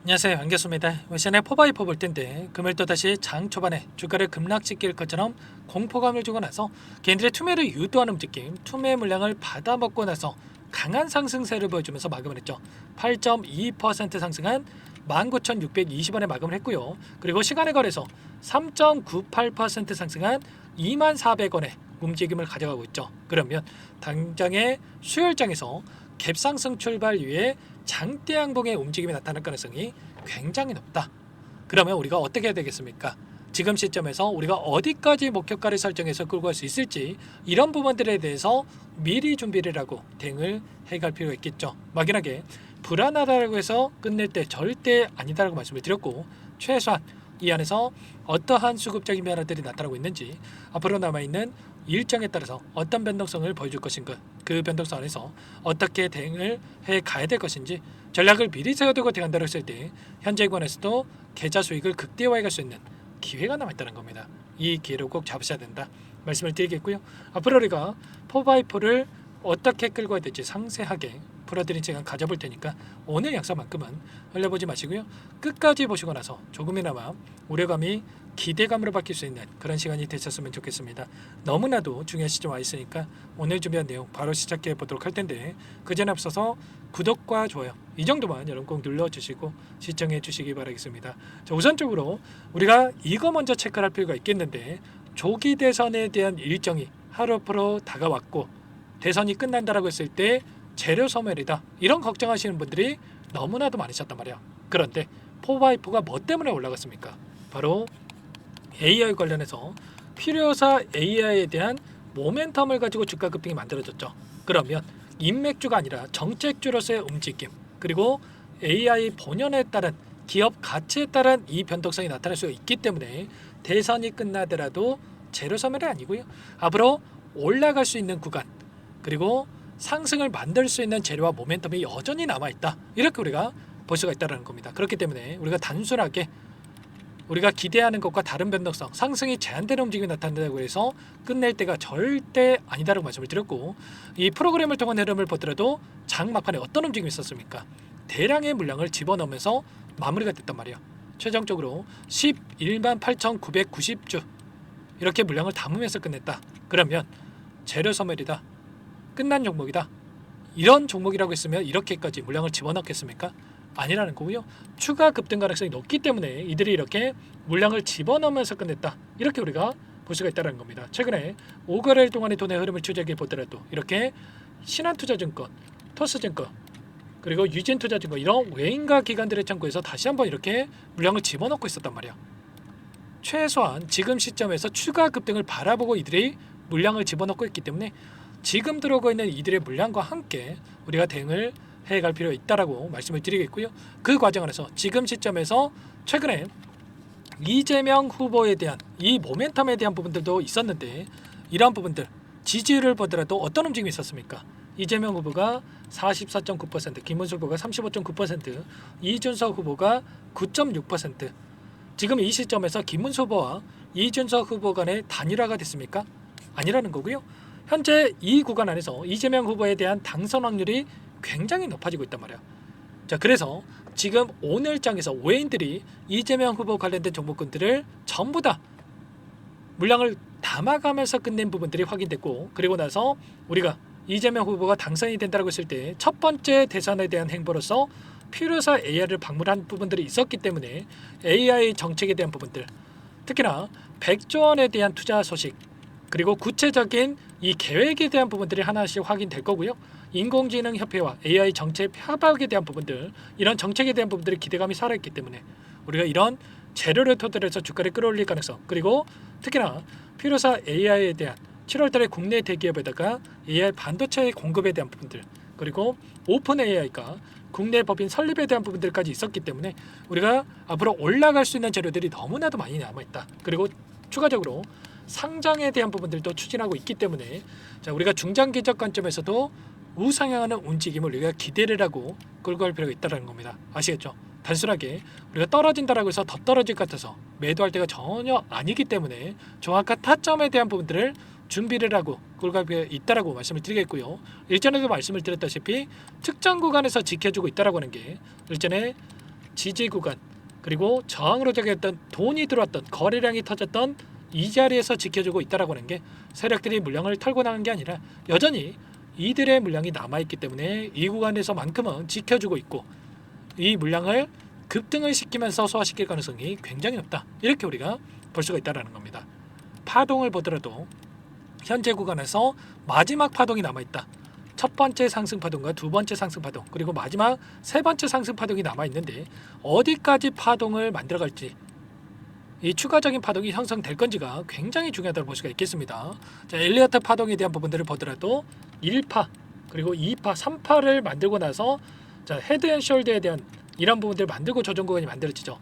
안녕하세요, 안겼습니다. 시간에 포바이퍼 볼 텐데 금요일 또다시 장 초반에 주가를 급락시킬 것처럼 공포감을 주고 나서 개인들의 투매를 유도하는 움직임, 투매 물량을 받아먹고 나서 강한 상승세를 보여주면서 마감을 했죠. 8.2% 상승한 19,620원에 마감을 했고요. 그리고 시간에 걸해서 3.98% 상승한 24,000원에 움직임을 가져가고 있죠. 그러면 당장의 수요일장에서 갭상승 출발 이후에 장대 양봉의 움직임이 나타날 가능성이 굉장히 높다. 그러면 우리가 어떻게 해야 되겠습니까? 지금 시점에서 우리가 어디까지 목표가를 설정해서 끌고 갈 수 있을지 이런 부분들에 대해서 미리 준비를 하고 대응을 해갈 필요가 있겠죠. 막연하게 불안하다고 해서 끝낼 때 절대 아니다라고 말씀을 드렸고, 최소한 이 안에서 어떠한 수급적인 변화들이 나타나고 있는지, 앞으로 남아있는 일정에 따라서 어떤 변동성을 보여줄 것인가, 그 변동성 안에서 어떻게 대응을 해 가야 될 것인지 전략을 미리 세워두고 대응한다고 했을 때 현재 관에서도 계좌 수익을 극대화해 갈 수 있는 기회가 남아있다는 겁니다. 이 기회를 꼭 잡으셔야 된다 말씀을 드리겠고요. 앞으로 우리가 4x4를 어떻게 끌고 가야 될지 상세하게 풀어드린 시간 가져볼 테니까 오늘 약속만큼은 흘려보지 마시고요. 끝까지 보시고 나서 조금이나마 우려감이 기대감으로 바뀔 수 있는 그런 시간이 되셨으면 좋겠습니다. 너무나도 중요한 시점 와 있으니까 오늘 준비한 내용 바로 시작해 보도록 할 텐데, 그 전에 앞서서 구독과 좋아요 이 정도만 여러분 꼭 눌러주시고 시청해 주시기 바라겠습니다. 자, 우선적으로 우리가 이거 먼저 체크할 필요가 있겠는데, 조기 대선에 대한 일정이 하루 앞으로 다가왔고 대선이 끝난다라고 했을 때 재료 소멸이다 이런 걱정하시는 분들이 너무나도 많으셨단 말이야. 그런데 4x4가 뭐 때문에 올라갔습니까? 바로 AI 관련해서 필요사 AI에 대한 모멘텀을 가지고 주가 급등이 만들어졌죠. 그러면 인맥주가 아니라 정책주로서의 움직임, 그리고 AI 본연에 따른 기업 가치에 따른 이 변동성이 나타날 수가 있기 때문에 대선이 끝나더라도 재료 소멸이 아니고요. 앞으로 올라갈 수 있는 구간, 그리고 상승을 만들 수 있는 재료와 모멘텀이 여전히 남아있다, 이렇게 우리가 볼 수가 있다는 겁니다. 그렇기 때문에 우리가 단순하게 우리가 기대하는 것과 다른 변동성, 상승이 제한되는 움직임이 나타난다고 해서 끝낼 때가 절대 아니다라고 말씀을 드렸고, 이 프로그램을 통한 흐름을 보더라도 장 막판에 어떤 움직임이 있었습니까? 대량의 물량을 집어넣으면서 마무리가 됐단 말이에요. 최종적으로 11만 8,990주 이렇게 물량을 담으면서 끝냈다. 그러면 재료 소멸이다, 끝난 종목이다, 이런 종목이라고 했으면 이렇게까지 물량을 집어넣겠습니까? 아니라는 거고요. 추가 급등 가능성이 높기 때문에 이들이 이렇게 물량을 집어넣으면서 끝냈다, 이렇게 우리가 볼 수가 있다는 겁니다. 최근에 5거래일 동안의 돈의 흐름을 추적해 보더라도 이렇게 신한투자증권, 토스증권, 그리고 유진투자증권 이런 외인가 기관들의 창구에서 다시 한번 이렇게 물량을 집어넣고 있었단 말이야. 최소한 지금 시점에서 추가 급등을 바라보고 이들이 물량을 집어넣고 있기 때문에 지금 들어오고 있는 이들의 물량과 함께 우리가 대응을 해갈 필요가 있다라고 말씀을 드리겠고요. 그 과정 안에서 지금 시점에서 최근에 이재명 후보에 대한 이 모멘텀에 대한 부분들도 있었는데, 이러한 부분들 지지율을 보더라도 어떤 움직임이 있었습니까? 이재명 후보가 44.9%, 김문수 후보가 35.9%, 이준석 후보가 9.6%. 지금 이 시점에서 김문수 후보와 이준석 후보 간의 단일화가 됐습니까? 아니라는 거고요. 현재 이 구간 안에서 이재명 후보에 대한 당선 확률이 굉장히 높아지고 있단 말이야. 자, 그래서 지금 오늘 장에서 외인들이 이재명 후보 관련된 종목군들을 전부 다 물량을 담아가면서 끝낸 부분들이 확인됐고, 그리고 나서 우리가 이재명 후보가 당선이 된다고 했을 때 첫 번째 대선에 대한 행보로서 필요사 AI를 방문한 부분들이 있었기 때문에 AI 정책에 대한 부분들, 특히나 100조 원에 대한 투자 소식, 그리고 구체적인 이 계획에 대한 부분들이 하나씩 확인될 거고요. 인공지능 협회와 AI 정책 협약에 대한 부분들, 이런 정책에 대한 부분들이 기대감이 살아있기 때문에 우리가 이런 재료를 토대로 해서 주가를 끌어올릴 가능성, 그리고 특히나 필요사 AI에 대한 7월달에 국내 대기업에다가 AI 반도체 공급에 대한 부분들, 그리고 오픈 AI가 국내 법인 설립에 대한 부분들까지 있었기 때문에 우리가 앞으로 올라갈 수 있는 재료들이 너무나도 많이 남아있다. 그리고 추가적으로 상장에 대한 부분들도 추진하고 있기 때문에, 자, 우리가 중장기적 관점에서도 우상향하는 움직임을 우리가 기대를 하고 끌고 갈 필요가 있다는 겁니다. 아시겠죠? 단순하게 우리가 떨어진다라고 해서 더 떨어질 것 같아서 매도할 때가 전혀 아니기 때문에 정확한 타점에 대한 부분들을 준비를 하고 끌고 갈 필요가 있다라고 말씀을 드리겠고요. 일전에도 말씀을 드렸다시피 특정 구간에서 지켜주고 있다라고 하는 게 일전에 지지 구간 그리고 저항으로 작용했던 돈이 들어왔던 거래량이 터졌던 이 자리에서 지켜주고 있다라고 하는 게 세력들이 물량을 털고 나간 게 아니라 여전히 이들의 물량이 남아있기 때문에 이 구간에서만큼은 지켜주고 있고 이 물량을 급등을 시키면서 소화시킬 가능성이 굉장히 높다. 이렇게 우리가 볼 수가 있다는 겁니다. 파동을 보더라도 현재 구간에서 마지막 파동이 남아있다. 첫 번째 상승 파동과 두 번째 상승 파동 그리고 마지막 세 번째 상승 파동이 남아있는데 어디까지 파동을 만들어갈지 이 추가적인 파동이 형성될 건지가 굉장히 중요하다고 볼 수가 있겠습니다. 자, 엘리어트 파동에 대한 부분들을 보더라도 1파 그리고 2파, 3파를 만들고 나서 자, 헤드앤숄더에 대한 이런 부분들을 만들고 조정 구간이 만들어지죠.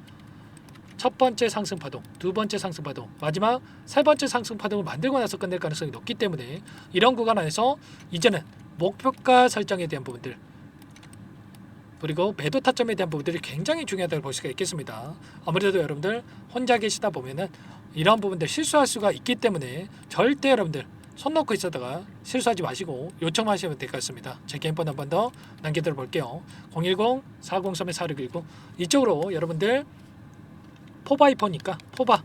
첫 번째 상승 파동, 두 번째 상승 파동, 마지막 세 번째 상승 파동을 만들고 나서 끝낼 가능성이 높기 때문에 이런 구간 안에서 이제는 목표가 설정에 대한 부분들 그리고 매도 타점에 대한 부분들이 굉장히 중요하다고 볼 수가 있겠습니다. 아무래도 여러분들 혼자 계시다 보면은 이런 부분들 실수할 수가 있기 때문에 절대 여러분들 손 놓고 있었다가 실수하지 마시고 요청하시면 될 것 같습니다. 제 개인번 한 번 더 남겨드려 볼게요. 010-403-4619 이쪽으로 여러분들 포바이퍼니까 포바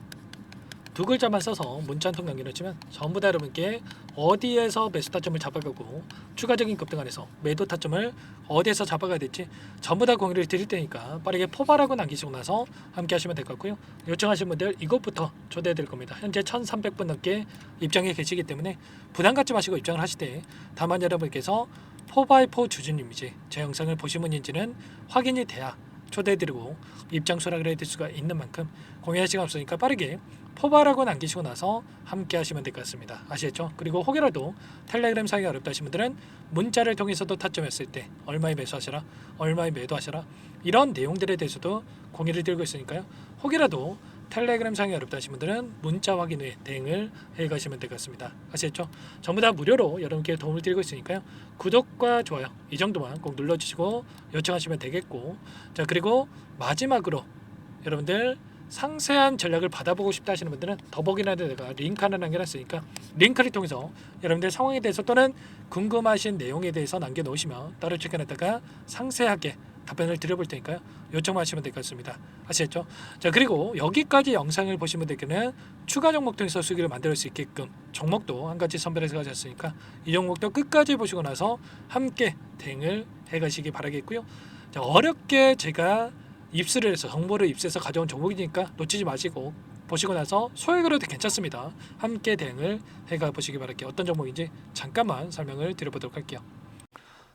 두 글자만 써서 문자 한 통 남겨놓으시면 전부 다 여러분께 어디에서 매수 타점을 잡아가고 추가적인 급등 안에서 매도 타점을 어디에서 잡아가야 될지 전부 다 공유를 드릴 테니까 빠르게 포바라고 남기시고 나서 함께 하시면 될 것 같고요. 요청하신 분들 이것부터 초대해 드릴 겁니다. 현재 1300분 넘게 입장해 계시기 때문에 부담 갖지 마시고 입장을 하실 때 다만 여러분께서 포바이포 주주님이지 제 영상을 보신 분인지는 확인이 돼야 초대해드리고 입장 수락을 해드릴 수가 있는 만큼 공유할 시간 없으니까 빠르게 포바라고 남기시고 나서 함께 하시면 될 것 같습니다. 아시겠죠? 그리고 혹여라도 텔레그램 사용이 어렵다 하신 분들은 문자를 통해서도 타점했을 때 얼마에 매수하시라 얼마에 매도하시라 이런 내용들에 대해서도 공유를 드리고 있으니까요. 혹여라도 텔레그램 사용이 어렵다 하신 분들은 문자 확인 후에 대응을 해가시면 될 것 같습니다. 아시겠죠? 전부 다 무료로 여러분께 도움을 드리고 있으니까요. 구독과 좋아요 이 정도만 꼭 눌러주시고 요청하시면 되겠고 자 그리고 마지막으로 여러분들 상세한 전략을 받아보고 싶다 하시는 분들은 더보기란에 내가 링크 하나 남겨놨으니까 링크를 통해서 여러분들 상황에 대해서 또는 궁금하신 내용에 대해서 남겨놓으시면 따로 체크해놨다가 상세하게 답변을 드려볼 테니까요. 요청만 하시면 될 것 같습니다. 아시겠죠? 자 그리고 여기까지 영상을 보신 분들께는 추가 종목 통해서 수익을 만들 수 있게끔 종목도 한 가지 선별해서 가졌으니까 이 종목도 끝까지 보시고 나서 함께 대응을 해가시기 바라겠고요. 자, 어렵게 제가 입수를 해서 정보를 입수해서 가져온 종목이니까 놓치지 마시고 보시고 나서 소액으로도 괜찮습니다. 함께 대응을 해가 보시기 바랄게요. 어떤 종목인지 잠깐만 설명을 드려보도록 할게요.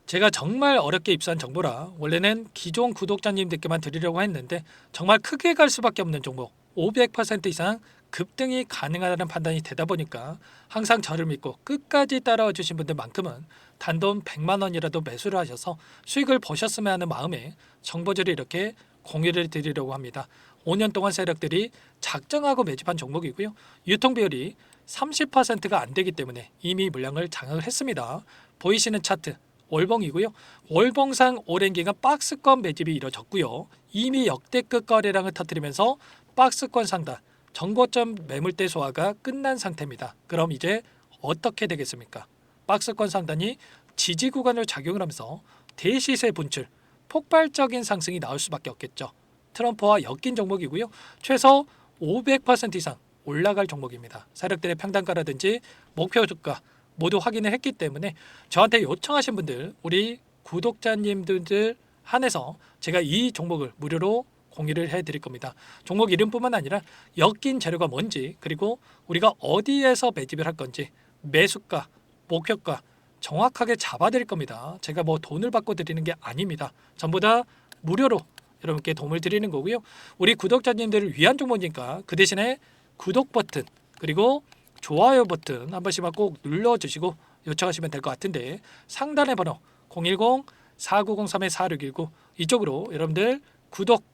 제가 정말 어렵게 입수한 정보라 원래는 기존 구독자님들께만 드리려고 했는데 정말 크게 갈 수밖에 없는 종목 500% 이상 급등이 가능하다는 판단이 되다 보니까 항상 저를 믿고 끝까지 따라와 주신 분들만큼은 단돈 100만 원이라도 매수를 하셔서 수익을 보셨으면 하는 마음에 정보들을 이렇게 공유를 드리려고 합니다. 5년 동안 세력들이 작정하고 매집한 종목이고요. 유통 비율이 30%가 안 되기 때문에 이미 물량을 장악을 했습니다. 보이시는 차트 월봉이고요. 월봉상 오랜 기간 박스권 매집이 이뤄졌고요. 이미 역대급 거래량을 터뜨리면서 박스권 상단 정고점 매물대 소화가 끝난 상태입니다. 그럼 이제 어떻게 되겠습니까? 박스권 상단이 지지 구간을 작용을 하면서 대시세 분출 폭발적인 상승이 나올 수밖에 없겠죠. 트럼프와 엮인 종목이고요. 최소 500% 이상 올라갈 종목입니다. 세력들의 평단가라든지 목표 주가 모두 확인을 했기 때문에 저한테 요청하신 분들 우리 구독자님들 한해서 제가 이 종목을 무료로 공유를 해드릴 겁니다. 종목 이름뿐만 아니라 엮인 재료가 뭔지 그리고 우리가 어디에서 매집을 할 건지 매수가, 목표가 정확하게 잡아드릴 겁니다. 제가 뭐 돈을 받고 드리는 게 아닙니다. 전부 다 무료로 여러분께 도움을 드리는 거고요. 우리 구독자님들을 위한 종목이니까 그 대신에 구독 버튼 그리고 좋아요 버튼 한 번씩만 꼭 눌러주시고 요청하시면 될 것 같은데 상단의 번호 010-4903-4619 이쪽으로 여러분들 구독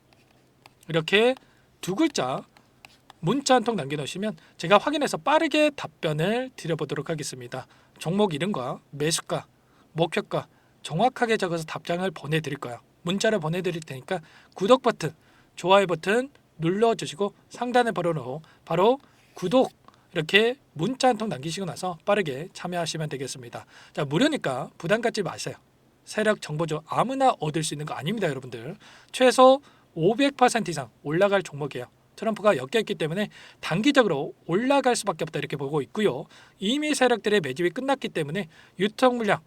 이렇게 두 글자 문자 한 통 남겨놓으시면 제가 확인해서 빠르게 답변을 드려보도록 하겠습니다. 종목 이름과 매수가, 목표가 정확하게 적어서 답장을 보내드릴 거예요. 문자를 보내드릴 테니까 구독 버튼, 좋아요 버튼 눌러주시고 상단의 번호로 바로 구독 이렇게 문자 한 통 남기시고 나서 빠르게 참여하시면 되겠습니다. 자, 무료니까 부담 갖지 마세요. 세력 정보죠. 아무나 얻을 수 있는 거 아닙니다, 여러분들. 최소 500% 이상 올라갈 종목이에요. 트럼프가 엮여있기 때문에 단기적으로 올라갈 수밖에 없다 이렇게 보고 있고요. 이미 세력들의 매집이 끝났기 때문에 유통 물량,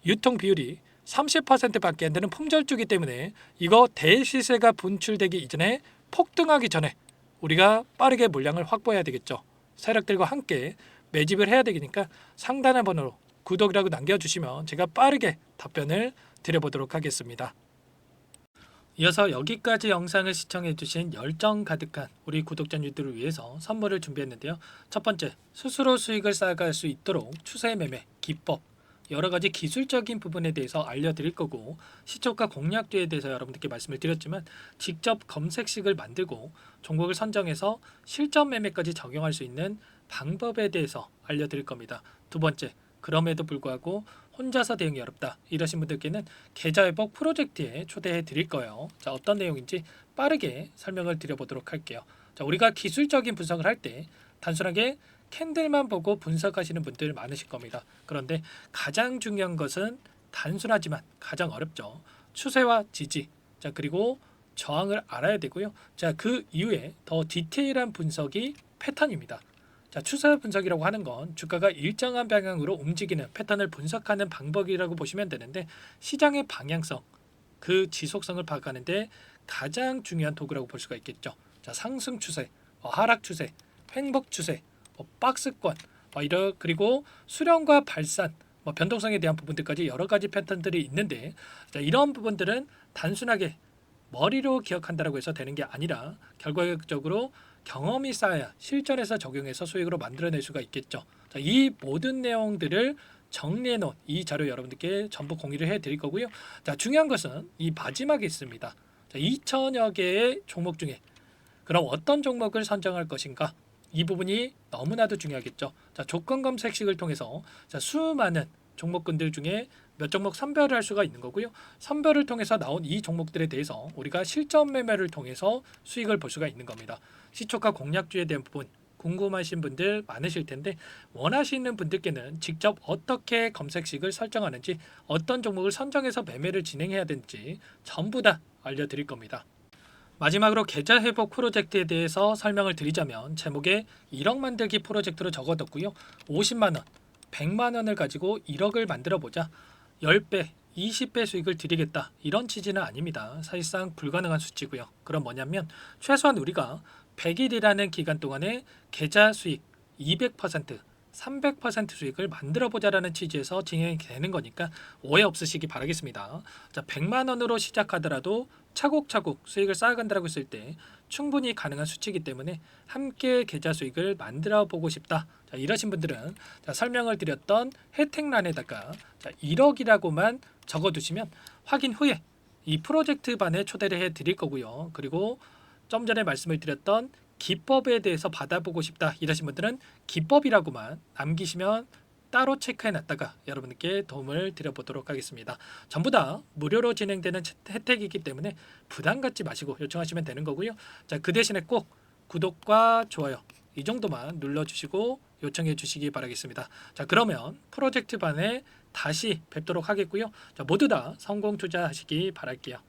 유통 비율이 30%밖에 안 되는 품절주기 때문에 이거 대시세가 분출되기 이전에 폭등하기 전에 우리가 빠르게 물량을 확보해야 되겠죠. 세력들과 함께 매집을 해야 되니까 상단의 번호로 구독이라고 남겨주시면 제가 빠르게 답변을 드려보도록 하겠습니다. 이어서 여기까지 영상을 시청해주신 열정 가득한 우리 구독자님들을 위해서 선물을 준비했는데요. 첫 번째, 스스로 수익을 쌓아갈 수 있도록 추세 매매 기법, 여러 가지 기술적인 부분에 대해서 알려드릴 거고, 시초가 공략주에 대해서 여러분들께 말씀을 드렸지만 직접 검색식을 만들고 종목을 선정해서 실전 매매까지 적용할 수 있는 방법에 대해서 알려드릴 겁니다. 두 번째, 그럼에도 불구하고 혼자서 대응이 어렵다 이러신 분들께는 계좌회복 프로젝트에 초대해 드릴 거예요. 자, 어떤 내용인지 빠르게 설명을 드려보도록 할게요. 자, 우리가 기술적인 분석을 할 때 단순하게 캔들만 보고 분석하시는 분들 많으실 겁니다. 그런데 가장 중요한 것은 단순하지만 가장 어렵죠. 추세와 지지, 자, 그리고 저항을 알아야 되고요. 자, 그 이후에 더 디테일한 분석이 패턴입니다. 자, 추세 분석이라고 하는 건 주가가 일정한 방향으로 움직이는 패턴을 분석하는 방법이라고 보시면 되는데, 시장의 방향성, 그 지속성을 파악하는데 가장 중요한 도구라고 볼 수가 있겠죠. 자, 상승 추세, 하락 추세, 횡복 추세, 박스권, 그리고 수렴과 발산, 변동성에 대한 부분들까지 여러 가지 패턴들이 있는데, 자, 이런 부분들은 단순하게 머리로 기억한다고 해서 되는 게 아니라 결과적으로 경험이 쌓아야 실전에서 적용해서 수익으로 만들어낼 수가 있겠죠. 자, 이 모든 내용들을 정리해 놓은 이 자료 여러분들께 전부 공유를 해 드릴 거고요. 자, 중요한 것은 이 마지막에 있습니다. 자, 2천여 개의 종목 중에 그럼 어떤 종목을 선정할 것인가? 이 부분이 너무나도 중요하겠죠. 자, 조건 검색식을 통해서 수많은 종목군들 중에 몇 종목 선별을 할 수가 있는 거고요. 선별을 통해서 나온 이 종목들에 대해서 우리가 실전 매매를 통해서 수익을 볼 수가 있는 겁니다. 시초가 공략주에 대한 부분 궁금하신 분들 많으실 텐데, 원하시는 분들께는 직접 어떻게 검색식을 설정하는지, 어떤 종목을 선정해서 매매를 진행해야 되는지 전부 다 알려드릴 겁니다. 마지막으로 계좌 회복 프로젝트에 대해서 설명을 드리자면, 제목에 1억 만들기 프로젝트로 적어뒀고요. 50만 원, 100만 원을 가지고 1억을 만들어 보자. 10배, 20배 수익을 드리겠다. 이런 취지는 아닙니다. 사실상 불가능한 수치고요. 그럼 뭐냐면 최소한 우리가 100일이라는 기간 동안에 계좌 수익 200%, 300% 수익을 만들어 보자라는 취지에서 진행이 되는 거니까 오해 없으시기 바라겠습니다. 자, 100만 원으로 시작하더라도 차곡차곡 수익을 쌓아간다고 했을 때 충분히 가능한 수치이기 때문에 함께 계좌 수익을 만들어 보고 싶다. 자, 이러신 분들은 설명을 드렸던 혜택란에다가 1억이라고만 적어두시면 확인 후에 이 프로젝트 반에 초대를 해 드릴 거고요. 그리고 좀 전에 말씀을 드렸던 기법에 대해서 받아보고 싶다 이러신 분들은 기법이라고만 남기시면 따로 체크해 놨다가 여러분께 도움을 드려보도록 하겠습니다. 전부 다 무료로 진행되는 혜택이기 때문에 부담 갖지 마시고 요청하시면 되는 거고요. 자, 그 대신에 꼭 구독과 좋아요 이 정도만 눌러주시고 요청해 주시기 바라겠습니다. 자, 그러면 프로젝트 반에 다시 뵙도록 하겠고요. 자, 모두 다 성공 투자하시기 바랄게요.